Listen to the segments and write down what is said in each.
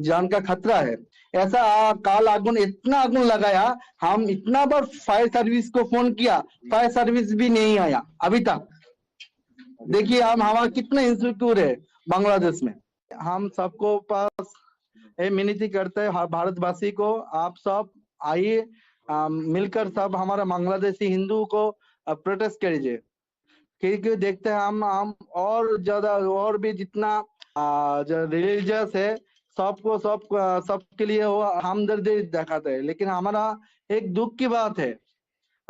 जान का खतरा है। ऐसा काल आगुन, इतना आगुन लगाया, हम इतना बार फायर सर्विस को फोन किया, फायर सर्विस भी नहीं आया अभी तक। देखिए हम हमारा कितना इंसिक्योर है बांग्लादेश में। हम सबको पास विनती करते हैं भारतवासी को, आप सब आइए, मिलकर सब हमारा बांग्लादेशी हिंदू को प्रोटेस्ट करिए, क्योंकि देखते हैं हम और ज्यादा और भी जितना जो रिलीजियस है सबको सबके लिए वो हमदर्दी दिखाते हैं। लेकिन हमारा एक दुख की बात है,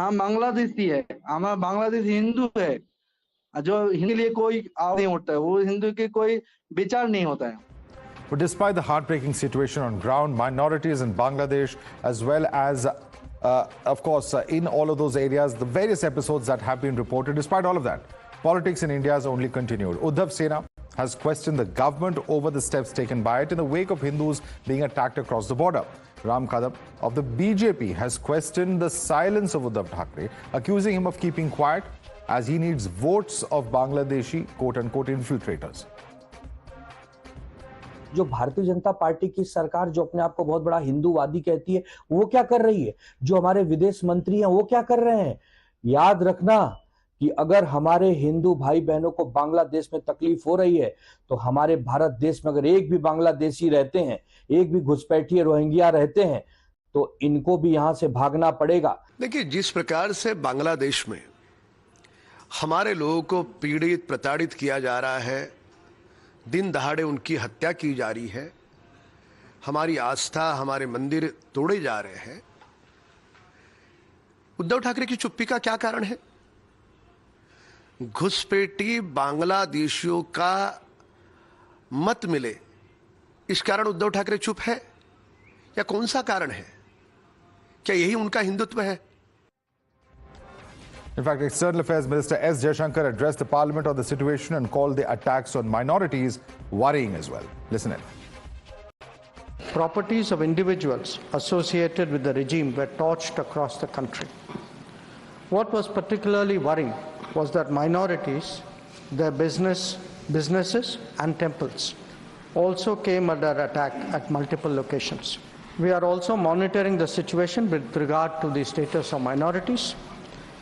हम बांग्लादेशी है, हमारा बांग्लादेशी हिंदू है, जो हिंदू लिए कोई आवाज नहीं उठता है, वो हिंदू के कोई विचार नहीं होता है। But despite the heartbreaking situation on ground, minorities in Bangladesh, as well as, of course, in all of those areas, the various episodes that have been reported, despite all of that, politics in India has only continued. Uddhav Sena has questioned the government over the steps taken by it in the wake of Hindus being attacked across the border. Ram Kadam of the BJP has questioned the silence of Uddhav Thackeray, accusing him of keeping quiet as he needs votes of Bangladeshi quote-unquote infiltrators. जो Bharatiya Janata party की सरकार जो अपने आप को बहुत बड़ा हिंदूवादी कहती है, वो क्या कर रही है? जो हमारे विदेश मंत्री हैं वो क्या कर रहे हैं? याद रखना कि अगर हमारे हिंदू भाई बहनों को बांग्लादेश में तकलीफ हो रही है, तो हमारे भारत देश में अगर एक भी बांग्लादेशी रहते हैं, एक भी घुसपैठिए रोहिंग्या रहते हैं, तो इनको भी यहां से भागना पड़ेगा। देखिए, जिस प्रकार से बांग्लादेश में हमारे लोगों को पीड़ित प्रताड़ित किया जा रहा है, दिन दहाड़े उनकी हत्या की जा रही है, हमारी आस्था, हमारे मंदिर तोड़े जा रहे हैं, उद्धव ठाकरे की चुप्पी का क्या कारण है? घुसपैठी बांग्लादेशियों का मत मिले, इस कारण उद्धव ठाकरे चुप है, या कौन सा कारण है? क्या यही उनका हिंदुत्व है? In fact, External Affairs Minister S. Jaishankar addressed the Parliament on the situation and called the attacks on minorities worrying as well. Listen in. Properties of individuals associated with the regime were torched across the country. What was particularly worrying was that minorities, their businesses and temples also came under attack at multiple locations. We are also monitoring the situation with regard to the status of minorities.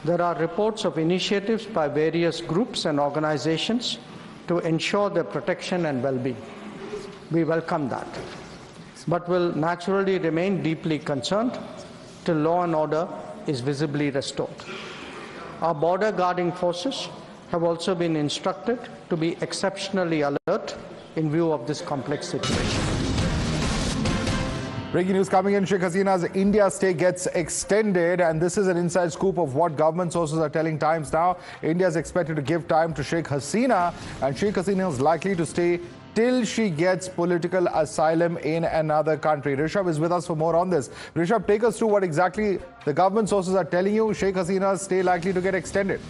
There are reports of initiatives by various groups and organizations to ensure their protection and well-being. We welcome that, but will naturally remain deeply concerned till law and order is visibly restored. Our border guarding forces have also been instructed to be exceptionally alert in view of this complex situation. Breaking news coming in, Sheikh Hasina's India stay gets extended, and this is an inside scoop of what government sources are telling Times now. India is expected to give time to Sheikh Hasina, and Sheikh Hasina is likely to stay till she gets political asylum in another country. Rishabh is with us for more on this. Rishabh, take us through what exactly the government sources are telling you. Sheikh Hasina's stay likely to get extended.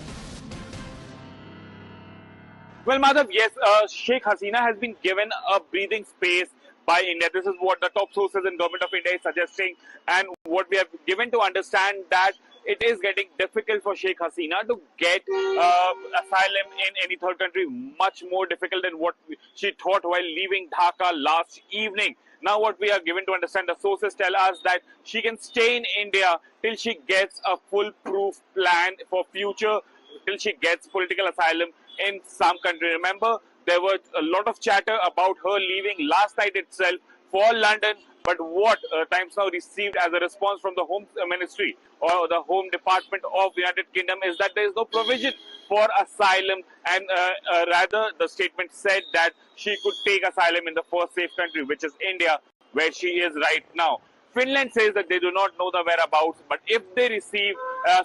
Well, Madhav, yes, Sheikh Hasina has been given a breathing space by India. This is what the top sources in Government of India is suggesting, and what we have given to understand that it is getting difficult for Sheikh Hasina to get asylum in any third country, much more difficult than what she thought while leaving Dhaka last evening. Now what we are given to understand, the sources tell us that she can stay in India till she gets a foolproof plan for future, till she gets political asylum in some country. Remember, there was a lot of chatter about her leaving last night itself for London, but what Times Now received as a response from the Home Ministry or the Home Department of the United Kingdom is that there is no provision for asylum, and rather the statement said that she could take asylum in the first safe country, which is India, where she is right now. Finland says that they do not know the whereabouts, but if they receive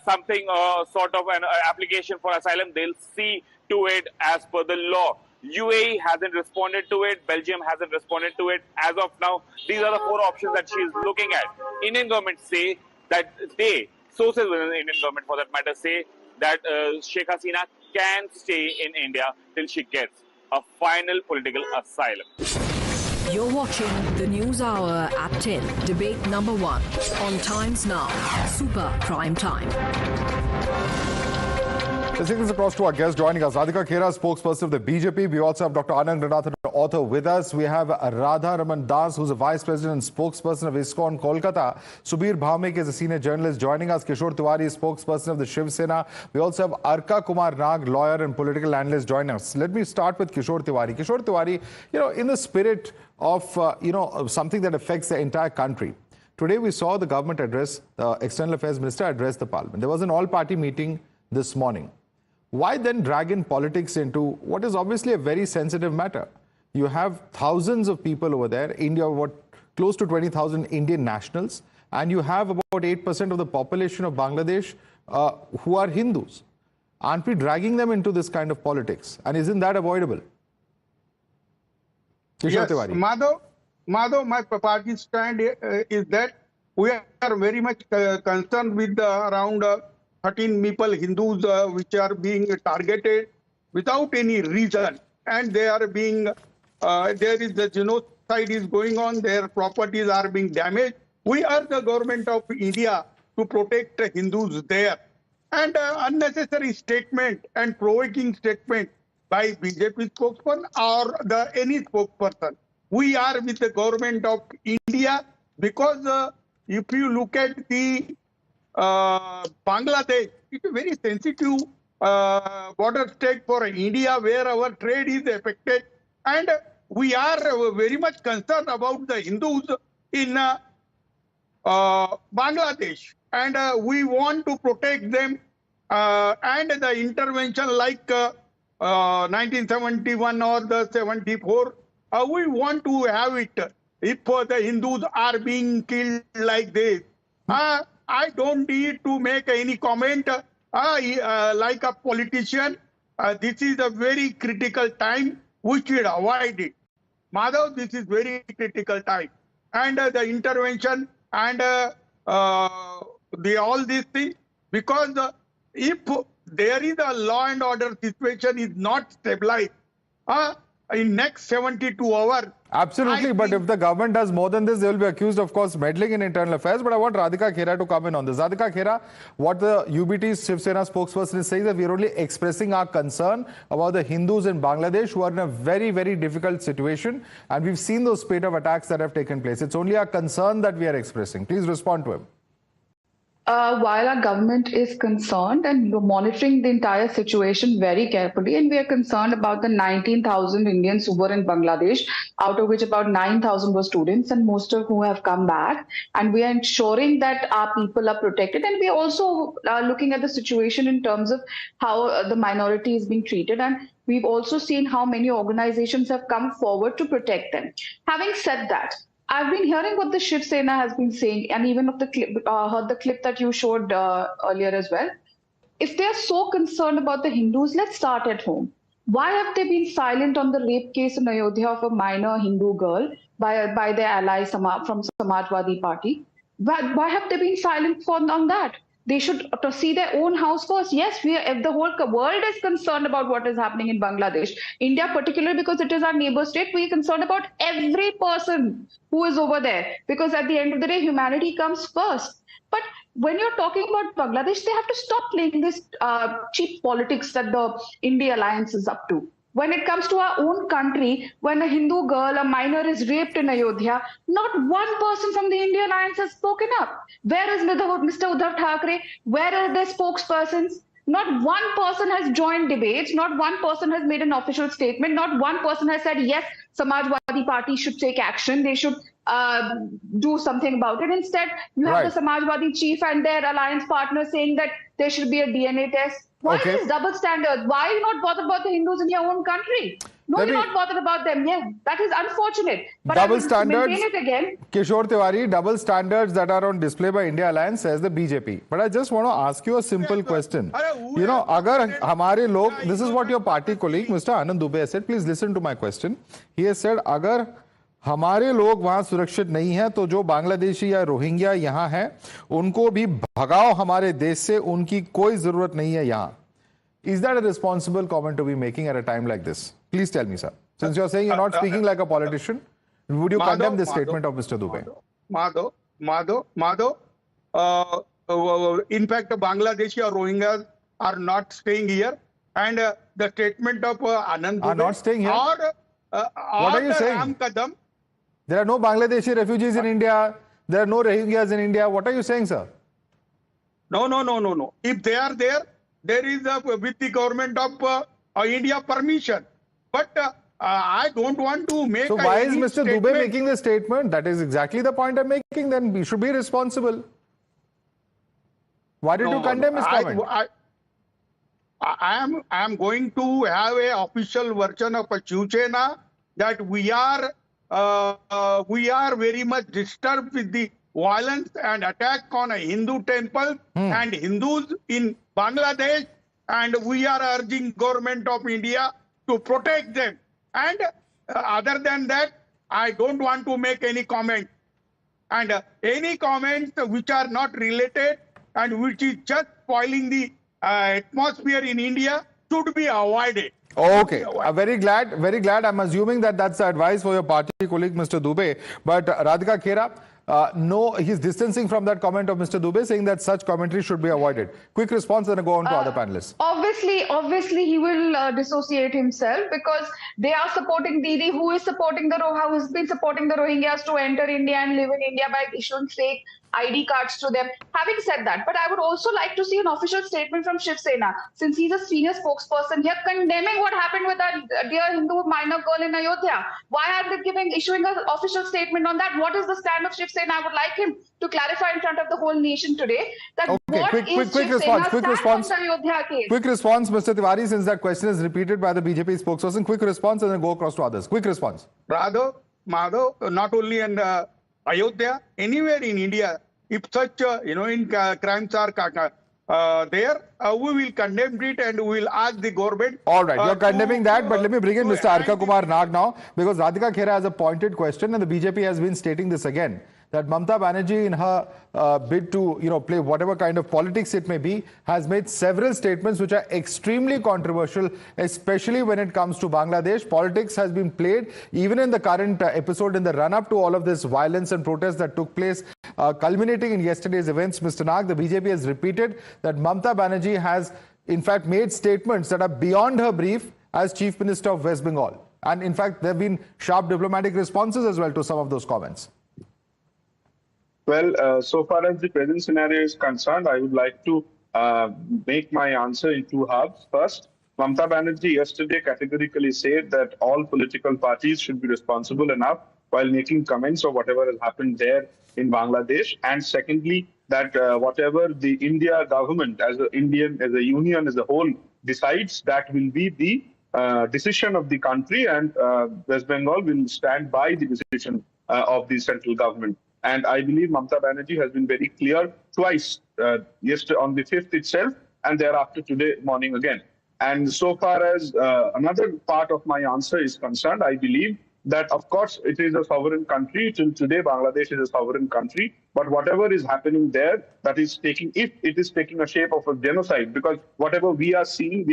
something sort of an application for asylum, they'll see to it as per the law. UAE hasn't responded to it. Belgium hasn't responded to it. As of now, these are the four options that she is looking at. Indian government say that sources within the Indian government for that matter, say that Sheikh Hasina can stay in India till she gets a final political asylum. You're watching the News Hour at 10, debate number 1 on Times Now, Super Prime Time. Let's take this across to our guest joining us. Radhika Khera, spokesperson of the BJP. We also have Dr. Anand Ranathan, author, with us. We have Radha Raman Das, who's a vice president and spokesperson of ISKCON Kolkata. Subir Bhaumik is a senior journalist joining us. Kishore Tiwari is spokesperson of the Shiv Sena. We also have Arka Kumar Nag, lawyer and political analyst, joining us. Let me start with Kishore Tiwari. Kishore Tiwari, in the spirit of, something that affects the entire country. Today we saw the government address, the External Affairs Minister address the Parliament. There was an all-party meeting this morning. Why then drag in politics into what is obviously a very sensitive matter? You have thousands of people over there, India, close to 20,000 Indian nationals, and you have about 8% of the population of Bangladesh who are Hindus. Aren't we dragging them into this kind of politics? And isn't that avoidable? Yes, Madhav, my party's stand is that we are very much concerned with around 13 people, Hindus, which are being targeted without any reason. And they are being, there is the genocide is going on, their properties are being damaged. We urge the government of India to protect Hindus there. And unnecessary statement and provoking statement by BJP spokesperson or any spokesperson. We are with the government of India because if you look at the Bangladesh, it's a very sensitive border state for India where our trade is affected. And we are very much concerned about the Hindus in Bangladesh. And we want to protect them and the intervention like 1971 or the 74. We want to have it if the Hindus are being killed like this. I don't need to make any comment like a politician. This is a very critical time. We should avoid it. Madhav, this is very critical time. And the intervention and all these things, because if there is a law and order situation is not stabilized, in next 72 hours. Absolutely, but if the government does more than this, they will be accused, of course, meddling in internal affairs. But I want Radhika Khera to come in on this. Radhika Khera, what the UBT Shiv Sena spokesperson is saying is that we are only expressing our concern about the Hindus in Bangladesh who are in a very, very difficult situation. And we've seen those spate of attacks that have taken place. It's only a concern that we are expressing. Please respond to him. While our government is concerned and monitoring the entire situation very carefully, and we are concerned about the 19,000 Indians who were in Bangladesh, out of which about 9,000 were students and most of whom have come back. And we are ensuring that our people are protected. And we are also looking at the situation in terms of how the minority is being treated. And we've also seen how many organizations have come forward to protect them. Having said that, I've been hearing what the Shiv Sena has been saying, and even of the clip, heard the clip that you showed earlier as well. If they're so concerned about the Hindus, let's start at home. Why have they been silent on the rape case in Ayodhya of a minor Hindu girl by their ally from Samajwadi Party? Why have they been silent on that? They should see their own house first. Yes, if the whole world is concerned about what is happening in Bangladesh, India particularly because it is our neighbor state, we are concerned about every person who is over there. Because at the end of the day, humanity comes first. But when you're talking about Bangladesh, they have to stop playing this cheap politics that the India Alliance is up to. When it comes to our own country, when a Hindu girl, a minor is raped in Ayodhya, not one person from the India Alliance has spoken up. Where is Mr. Uddhav Thackeray? Where are their spokespersons? Not one person has joined debates. Not one person has made an official statement. Not one person has said, yes, Samajwadi Party should take action. They should do something about it. Instead, you have the Samajwadi chief and their alliance partners saying that there should be a DNA test. Why these double standards? Why are you not bothered about the Hindus in your own country? No, you're not bothered about them. Yeah, that is unfortunate. But double standards, maintain it again. Kishore Tiwari, double standards that are on display by India Alliance, says the BJP. But I just want to ask you a simple question. Agar hamare log, this is what your party colleague, Mr. Anand Dubey, said. Please listen to my question. He has said, agar हमारे लोग वहां सुरक्षित नहीं है तो जो बांग्लादेशी या Rohingya यहाँ हैं उनको भी भगाओ हमारे देश से उनकी कोई जरूरत नहीं है यहाँ. Is that a responsible comment to be making at a time like this? Please tell me, sir. Since you're saying you're not speaking like a politician, would you condemn this statement of Mr. Dubey? Madhav, in fact, Bangladeshi or Rohingyas are not staying here. And the statement of Anand Are Dubey not staying here? or What are you saying? Ram Kadam. There are no Bangladeshi refugees in India. There are no Rohingyas in India. What are you saying, sir? No. If they are there, there is with the government of India permission. But I don't want to make. So why is any Mr. statement. Dubey making this statement? That is exactly the point I'm making. Then we should be responsible. Why did you condemn his comment? I am going to have a official version of a Shiv Sena that we are very much disturbed with the violence and attack on a Hindu temple and Hindus in Bangladesh, and we are urging government of India to protect them. And other than that, I don't want to make any comment. And any comments which are not related and which is just spoiling the atmosphere in India should be avoided. Okay, very glad. I'm assuming that that's the advice for your party colleague, Mr. Dubey. But Radhika Khera, no, he's distancing from that comment of Mr. Dubey, saying that such commentary should be avoided. Quick response, then I go on to other panelists. Obviously, he will dissociate himself, because they are supporting Didi, who is supporting who has been supporting the Rohingyas to enter India and live in India by issuing fake ID cards to them. Having said that, but I would also like to see an official statement from Shiv Sena, since he's a senior spokesperson here, condemning what happened with that dear Hindu minor girl in Ayodhya. Why are they issuing an official statement on that? What is the stand of Shiv Sena? I would like him to clarify in front of the whole nation today that quick response, Mr. Tiwari, since that question is repeated by the BJP spokesperson. Quick response and then go across to others. Quick response. Madhav, not only in Ayodhya, anywhere in India, if such crimes are there, we will condemn it and we will ask the government. All right, you're condemning that, but let me bring in Mr. Arka Kumar Nag now, because Radhika Khera has a pointed question, and the BJP has been stating this again, that Mamata Banerjee, in her bid to play whatever kind of politics it may be, has made several statements which are extremely controversial, especially when it comes to Bangladesh. Politics has been played even in the current episode, in the run-up to all of this violence and protest that took place, culminating in yesterday's events. Mr. Nag, the BJP has repeated that Mamata Banerjee has in fact made statements that are beyond her brief as Chief Minister of West Bengal. And in fact, there have been sharp diplomatic responses as well to some of those comments. Well, so far as the present scenario is concerned, I would like to make my answer in two halves. First, Mamata Banerjee yesterday categorically said that all political parties should be responsible enough while making comments of whatever has happened there in Bangladesh. And secondly, that whatever the India government as a union as a whole decides, that will be the decision of the country, and West Bengal will stand by the decision of the central government. And I believe Mamata Banerjee has been very clear twice, yesterday on the 5th itself, and thereafter today morning again. And so far as another part of my answer is concerned, I believe that, of course, it is a sovereign country. Till today, Bangladesh is a sovereign country. But whatever is happening there, that is taking, if it is taking a shape of a genocide, because whatever we are seeing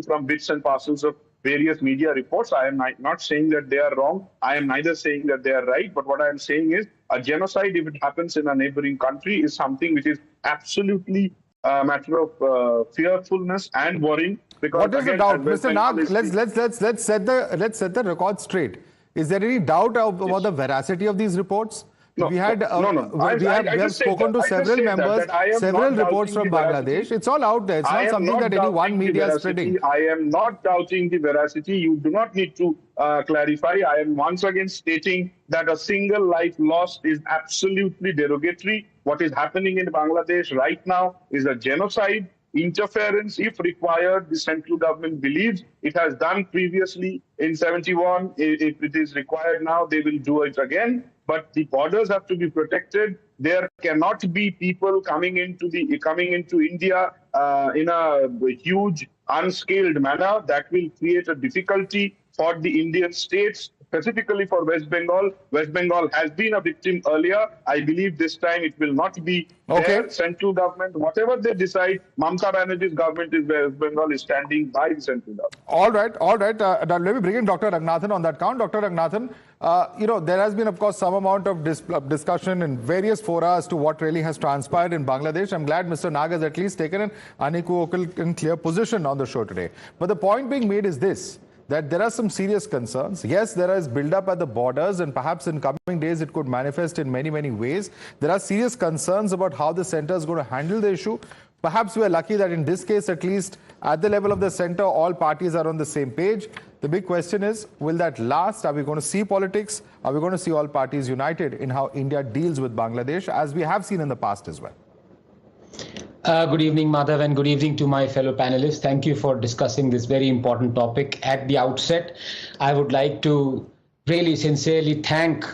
from bits and parcels of various media reports. I am not saying that they are wrong. I am neither saying that they are right. But what I am saying is a genocide, if it happens in a neighboring country, is something which is absolutely a matter of fearfulness and worrying. Because what is the doubt, Mr. Nag? Let's set the record straight. Is there any doubt about the veracity of these reports? No, we have spoken to several members, several reports from Bangladesh. It's all out there. It's not something that any one media is spreading. I am not doubting the veracity. You do not need to clarify. I am once again stating that a single life lost is absolutely derogatory. What is happening in Bangladesh right now is a genocide. Interference, if required, the central government believes it has done previously in 71. If it is required now, they will do it again. But the borders have to be protected. There cannot be people coming into India in a huge, unscaled manner. That will create a difficulty for the Indian states, specifically for West Bengal. West Bengal has been a victim earlier. I believe this time it will not be. Their central government, whatever they decide, Mamata Banerjee's government in West Bengal is standing by the central government. All right. Now let me bring in Dr. Ranganathan on that count. Dr. Ranganathan, There has been, of course, some amount of discussion in various fora as to what really has transpired in Bangladesh. I'm glad Mr. Nag has at least taken an unequivocal and clear position on the show today. But the point being made is this, that there are some serious concerns. Yes, there is build-up at the borders, and perhaps in coming days it could manifest in many, many ways. There are serious concerns about how the centre is going to handle the issue. Perhaps we are lucky that in this case, at least at the level of the centre, all parties are on the same page. The big question is, will that last? Are we going to see politics? Are we going to see all parties united in how India deals with Bangladesh, as we have seen in the past as well? Good evening, Madhav, and good evening to my fellow panelists. Thank you for discussing this very important topic. At the outset, I would like to really sincerely thank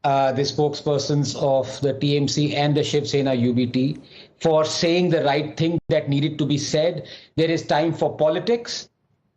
the spokespersons of the TMC and the Shiv Sena UBT for saying the right thing that needed to be said. There is time for politics,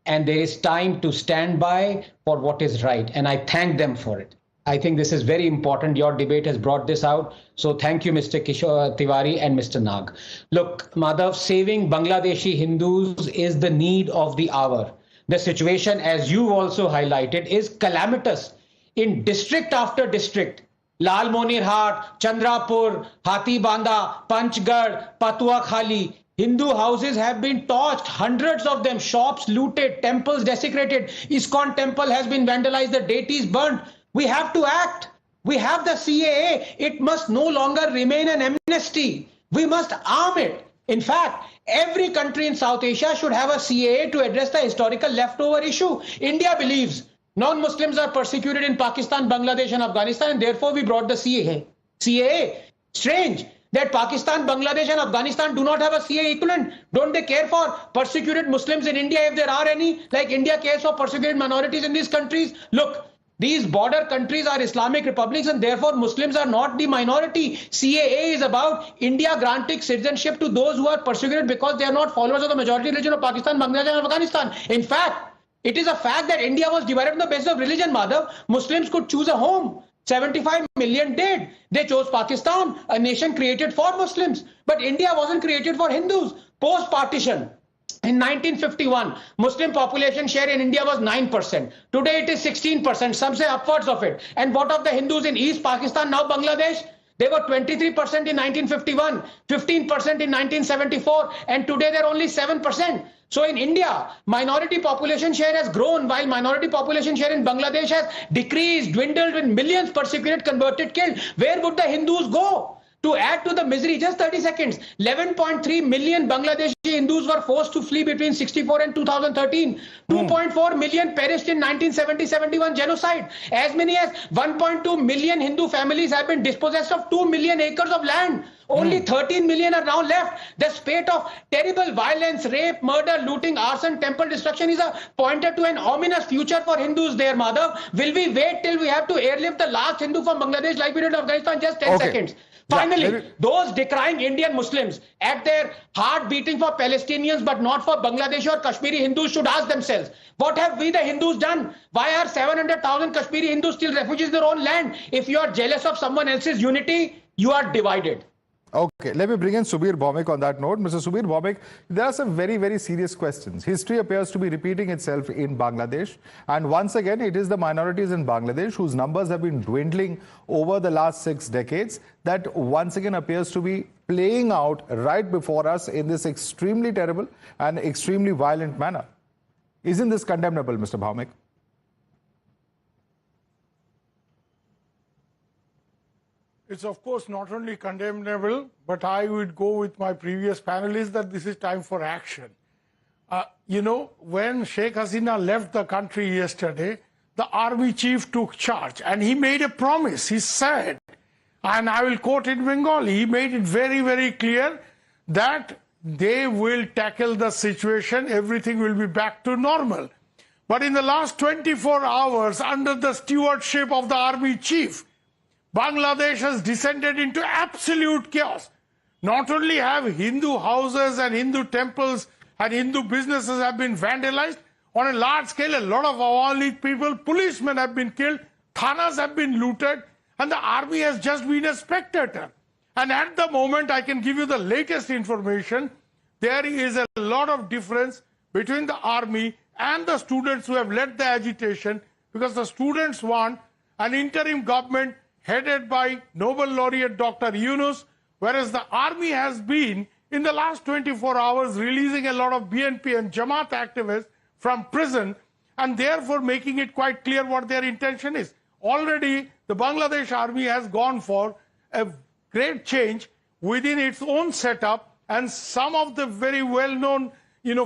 and there is time to stand by for what is right. And I thank them for it. I think this is very important. Your debate has brought this out. So thank you, Mr. Kishore Tiwari and Mr. Nag. Look, Madhav, saving Bangladeshi Hindus is the need of the hour. The situation, as you also highlighted, is calamitous in district after district. Lalmonirhat, Chandrapur, Hathibanda, Panchgarh, Patua Khali. Hindu houses have been torched, hundreds of them, shops looted, temples desecrated. ISKCON temple has been vandalized, the deities burnt. We have to act. We have the CAA. It must no longer remain an amnesty. We must arm it. In fact, every country in South Asia should have a CAA to address the historical leftover issue. India believes non-Muslims are persecuted in Pakistan, Bangladesh and Afghanistan, and therefore we brought the CAA. Strange that Pakistan, Bangladesh and Afghanistan do not have a CAA equivalent. Don't they care for persecuted Muslims in India, if there are any, like India cares for persecuted minorities in these countries? Look, these border countries are Islamic republics, and therefore Muslims are not the minority. CAA is about India granting citizenship to those who are persecuted because they are not followers of the majority religion of Pakistan, Bangladesh and Afghanistan. In fact, it is a fact that India was divided on the basis of religion, Madhav. Muslims could choose a home. 75 million did. They chose Pakistan, a nation created for Muslims. But India wasn't created for Hindus. Post-partition, in 1951, Muslim population share in India was 9%. Today it is 16%, some say upwards of it. And what of the Hindus in East Pakistan, now Bangladesh? They were 23% in 1951, 15% in 1974, and today they're only 7%. So in India, minority population share has grown while minority population share in Bangladesh has decreased, dwindled, with millions persecuted, converted, killed. Where would the Hindus go? To add to the misery, just 30 seconds, 11.3 million Bangladeshi Hindus were forced to flee between 64 and 2013. 2.4 million perished in 1970-71 genocide. As many as 1.2 million Hindu families have been dispossessed of 2 million acres of land. Only 13 million are now left. The spate of terrible violence, rape, murder, looting, arson, temple destruction is a pointer to an ominous future for Hindus there, Madhav. Will we wait till we have to airlift the last Hindu from Bangladesh like we did in Afghanistan? Just 10 seconds. Finally, those decrying Indian Muslims at their heart beating for Palestinians but not for Bangladeshi or Kashmiri Hindus should ask themselves, what have we the Hindus done? Why are 700,000 Kashmiri Hindus still refugees in their own land? If you are jealous of someone else's unity, you are divided. Okay, let me bring in Subir Bhaumik on that note. Mr. Subir Bhaumik, there are some very, very serious questions. History appears to be repeating itself in Bangladesh. And once again, it is the minorities in Bangladesh whose numbers have been dwindling over the last 6 decades that once again appears to be playing out right before us in this extremely terrible and extremely violent manner. Isn't this condemnable, Mr. Bhaumik? It's of course not only condemnable, but I would go with my previous panelists that this is time for action. When Sheikh Hasina left the country yesterday, the army chief took charge and he made a promise. He said, and I will quote in Bengali, he made it very, very clear that they will tackle the situation, everything will be back to normal. But in the last 24 hours, under the stewardship of the army chief, Bangladesh has descended into absolute chaos. Not only have Hindu houses and Hindu temples and Hindu businesses have been vandalized, on a large scale, a lot of Awali people, policemen have been killed, thanas have been looted, and the army has just been a spectator. And at the moment, I can give you the latest information, there is a lot of difference between the army and the students who have led the agitation, because the students want an interim government headed by Nobel laureate Dr. Yunus, whereas the army has been, in the last 24 hours, releasing a lot of BNP and Jamaat activists from prison, and therefore making it quite clear what their intention is. Already, the Bangladesh army has gone for a great change within its own setup, and some of the very well-known,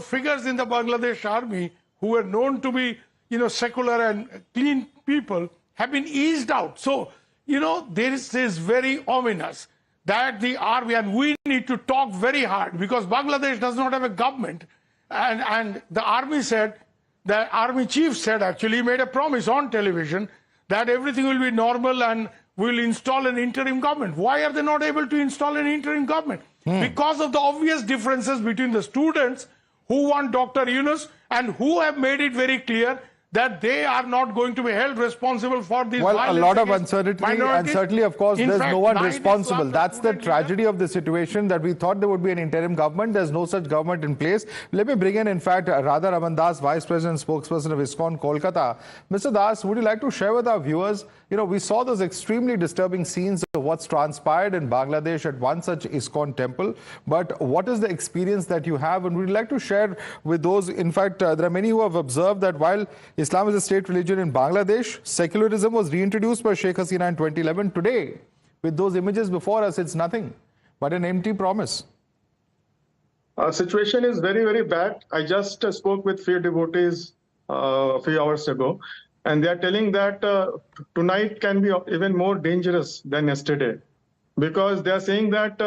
figures in the Bangladesh army who were known to be, secular and clean people have been eased out. So, this is very ominous that the army, and we need to talk very hard because Bangladesh does not have a government. And the army said, the army chief said, actually made a promise on television that everything will be normal and will install an interim government. Why are they not able to install an interim government? Because of the obvious differences between the students who want Dr. Yunus and who have made it very clear that they are not going to be held responsible for these violence. Well, a lot of uncertainty, and certainly, of course, there's no one responsible. That's the tragedy of the situation, that we thought there would be an interim government. There's no such government in place. Let me bring in fact, Radha Raman Das, Vice President, spokesperson of ISKCON, Kolkata. Mr. Das, would you like to share with our viewers, we saw those extremely disturbing scenes of what's transpired in Bangladesh at one such ISKCON temple. But what is the experience that you have? And we'd like to share with those, in fact, there are many who have observed that while Islam is a state religion in Bangladesh, secularism was reintroduced by Sheikh Hasina in 2011. Today, with those images before us, it's nothing but an empty promise. Situation is very, very bad. I just spoke with few devotees a few hours ago, and they are telling that tonight can be even more dangerous than yesterday, because they are saying that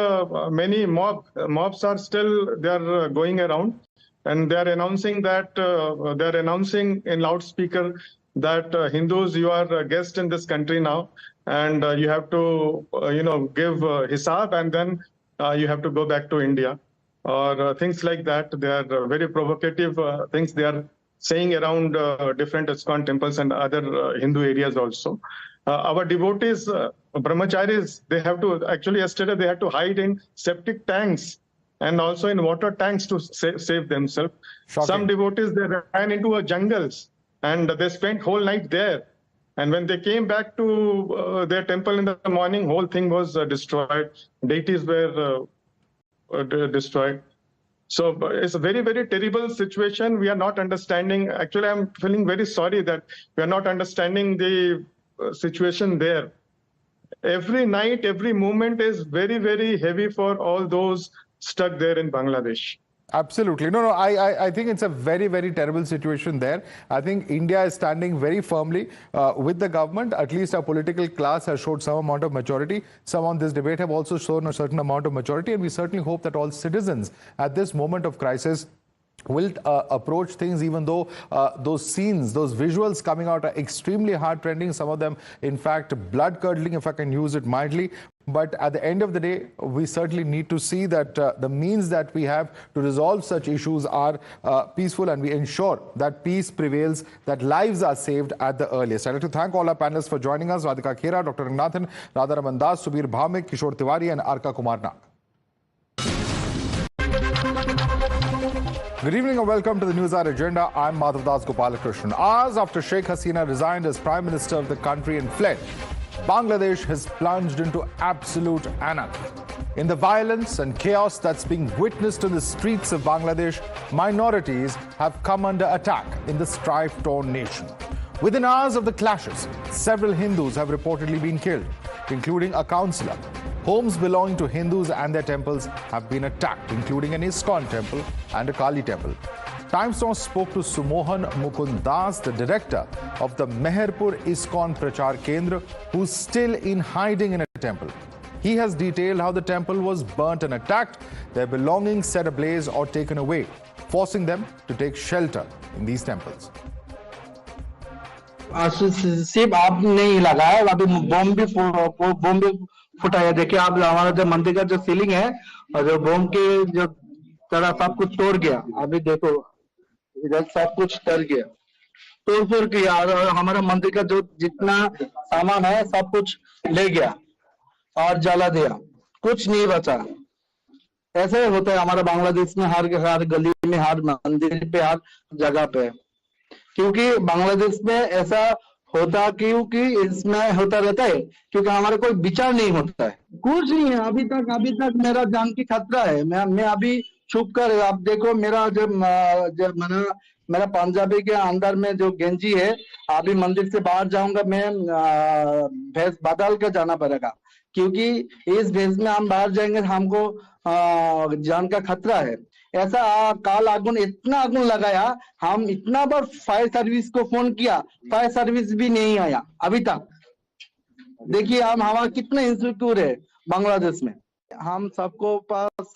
many mobs are still going around. And they are announcing in loudspeaker that Hindus, you are a guest in this country now, and you have to, give hisab, and then you have to go back to India, or things like that. They are very provocative things they are saying around different ISKCON temples and other Hindu areas also. Our devotees, brahmacharis, they have to, actually yesterday they had to hide in septic tanks and also in water tanks to save themselves. Shocking. Some devotees, they ran into jungles and they spent whole night there. And when they came back to their temple in the morning, whole thing was destroyed. Deities were destroyed. So it's a very, very terrible situation. We are not understanding. Actually, I'm feeling very sorry that we are not understanding the situation there. Every night, every moment is very, very heavy for all those stuck there in Bangladesh. Absolutely. No, I think it's a very, very terrible situation there. I think India is standing very firmly with the government. At least our political class has showed some amount of maturity. Some on this debate have also shown a certain amount of maturity. And we certainly hope that all citizens at this moment of crisis will approach things, even though those scenes, those visuals coming out are extremely heart-rending. Some of them, in fact, blood-curdling, if I can use it mildly. But at the end of the day, we certainly need to see that the means that we have to resolve such issues are peaceful, and we ensure that peace prevails, that lives are saved at the earliest. I'd like to thank all our panelists for joining us: Radhika Khera, Dr. Ranganathan, Radha Raman Das, Subir Bhamik, Kishore Tiwari, and Arka Kumar Nag. Good evening and welcome to the Newshour Agenda. I'm Madhavdas GK. Hours after Sheikh Hasina resigned as Prime Minister of the country and fled, Bangladesh has plunged into absolute anarchy. In the violence and chaos that's being witnessed in the streets of Bangladesh, minorities have come under attack in the strife-torn nation. Within hours of the clashes, several Hindus have reportedly been killed, including a councillor. Homes belonging to Hindus and their temples have been attacked, including an ISKCON temple and a Kali temple. Times Now spoke to Sumohan Mukundas, the director of the Meherpur ISKCON Prachar Kendra, who's still in hiding in a temple. He has detailed how the temple was burnt and attacked, their belongings set ablaze or taken away, forcing them to take shelter in these temples. सिर्फ आप नहीं लगाया, अभी बम भी फुटा है. देखिए आप, हमारा जो मंदिर का जो सीलिंग है और जो बम के जो तरह सब कुछ तोड़ गया. अभी देखो इधर सब कुछ तर गया, तोड़ किया, और हमारा मंदिर का जो जितना सामान है सब कुछ ले गया और जला दिया, कुछ नहीं बचा. ऐसे होता है हमारा बांग्लादेश में, हर गली में, हर मंदिर पे, हर जगह पे. क्योंकि बांग्लादेश में ऐसा होता क्योंकि इसमें होता रहता है क्योंकि हमारा कोई विचार नहीं होता है, कुछ नहीं है अभी तक मेरा जान की खतरा है। मैं अभी छुप कर, आप देखो मेरा जब मेरा पंजाबी के अंदर में जो गेंजी है, अभी मंदिर से बाहर जाऊंगा मैं, भेष बदल के जाना पड़ेगा क्योंकि इस भेष में हम बाहर जाएंगे हमको जान का खतरा है। ऐसा काल आगुन इतना आगुन लगाया, हम इतना बार फायर सर्विस को फोन किया, फायर सर्विस भी नहीं आया अभी तक। देखिए हम हमारा कितना इंसिक्योर है बांग्लादेश में। हम सबको पास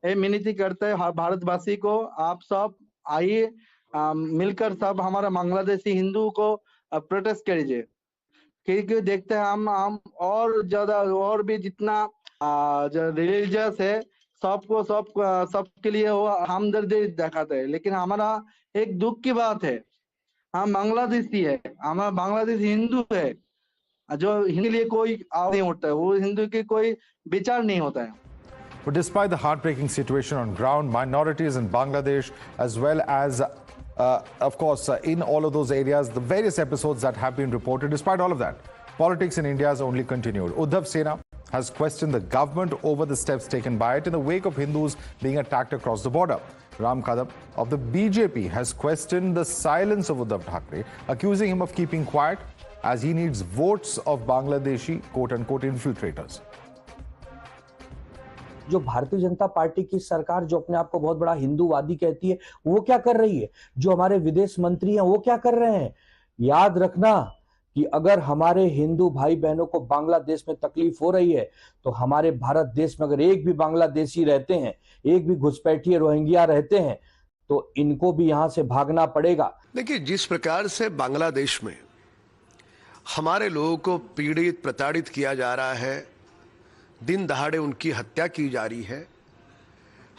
विनती करते हैं भारतवासी को, आप सब आइए मिलकर सब हमारा बांग्लादेशी हिंदू को प्रोटेस्ट करिए क्योंकि देखते हैं हम और ज्यादा और भी जितना जो रिलीजियस है सबके लिए वो हमदर्दी दिखाते हैं, लेकिन हमारा एक दुख की बात है, हम बांग्लादेशी है, हमारा बांग्लादेश हिंदू है, जो हिंदू लिए कोई आवाज नहीं उठता है, वो हिंदू की कोई विचार नहीं होता है। But despite the heartbreaking situation on ground, minorities in Bangladesh, as well as, of course, in all of those areas, the various episodes that have been reported, despite all of that, politics in India has only continued. Madhavdas has questioned the government over the steps taken by it in the wake of Hindus being attacked across the border. Ram Kadam of the BJP has questioned the silence of Uddhav Thackeray, accusing him of keeping quiet as he needs votes of Bangladeshi quote-unquote infiltrators. जो Bharatiya Janata party की सरकार जो अपने आप को बहुत बड़ा हिंदूवादी कहती है, वो क्या कर रही है? जो हमारे विदेश मंत्री हैं वो क्या कर रहे हैं? याद रखना कि अगर हमारे हिंदू भाई बहनों को बांग्लादेश में तकलीफ हो रही है तो हमारे भारत देश में अगर एक भी बांग्लादेशी रहते हैं, एक भी घुसपैठिए रोहिंग्या रहते हैं, तो इनको भी यहां से भागना पड़ेगा। देखिए, जिस प्रकार से बांग्लादेश में हमारे लोगों को पीड़ित प्रताड़ित किया जा रहा है, दिन दहाड़े उनकी हत्या की जा रही है,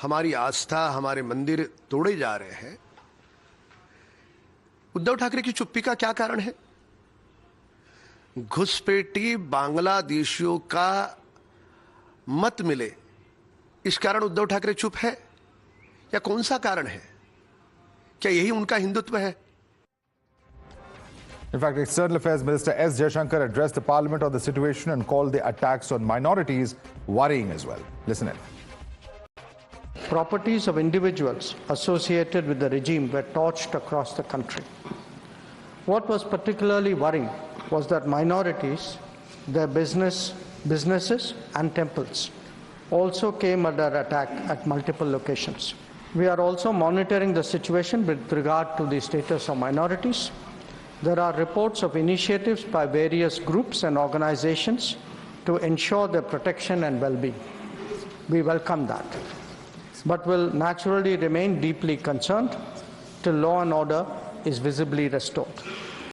हमारी आस्था हमारे मंदिर तोड़े जा रहे हैं, उद्धव ठाकरे की चुप्पी का क्या कारण है? घुसपैठी बांग्लादेशियों का मत मिले इस कारण उद्धव ठाकरे चुप है, या कौन सा कारण है? क्या यही उनका हिंदुत्व है? In fact, External Affairs Minister S. Jaishankar addressed the Parliament on the situation and called the attacks on minorities worrying as well. Listen in. Properties of individuals associated with the regime were torched across the country. What was particularly worrying was that minorities, their businesses and temples also came under attack at multiple locations. We are also monitoring the situation with regard to the status of minorities. There are reports of initiatives by various groups and organizations to ensure their protection and well-being. We welcome that, but will naturally remain deeply concerned till law and order is visibly restored.